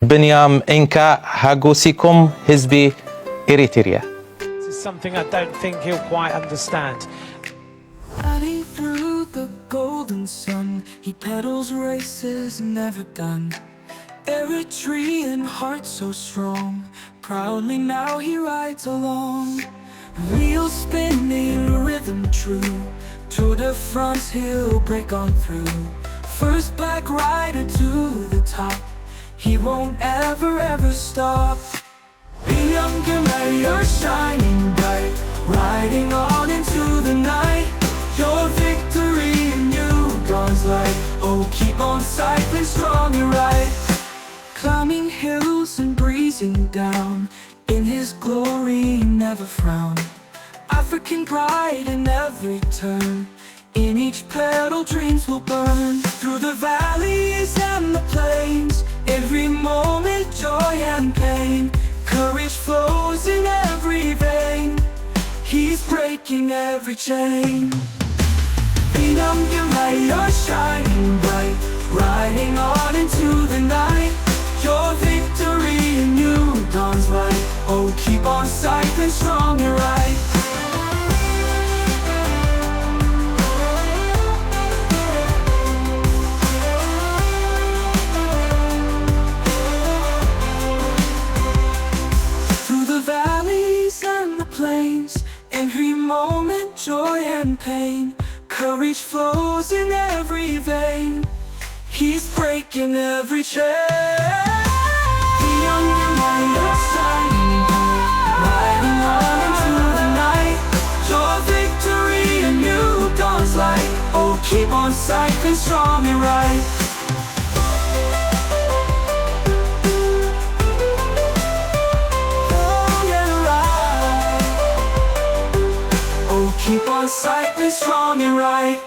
Biniam Inka Hagusikum Hizbi Eritrea. This is something I don't think he'll quite understand. Riding through the golden sun, he pedals races never done. Eritrean heart so strong, proudly now he rides along. Wheels spinning, rhythm true, Tour de France he'll break on through. First black rider to the top, he won't ever stop. Biniam Girmay, you're shining bright, riding on into the night. Your victory in you dawns light. Oh, keep on cycling strong and right. Climbing hills and breezing down, in his glory never frown. African pride in every turn, in each pedal dreams will burn. Through the valleys and the plains, every moment joy and pain. Courage flows in every vein, he's breaking every chain. Biniam Girmay, you're shining bright, riding on into the night. Your victory in you dawns light. Oh, keep on cycling strong and right. Through the valleys and the plains, every moment joy and pain. Courage flows in every vein, he's breaking every chain. Biniam Girmay, you're shining bright, riding on into the night. Your victory in you dawns light. Oh, keep on cycling strong and right. Strong and right. Oh, keep on cycling strong and right.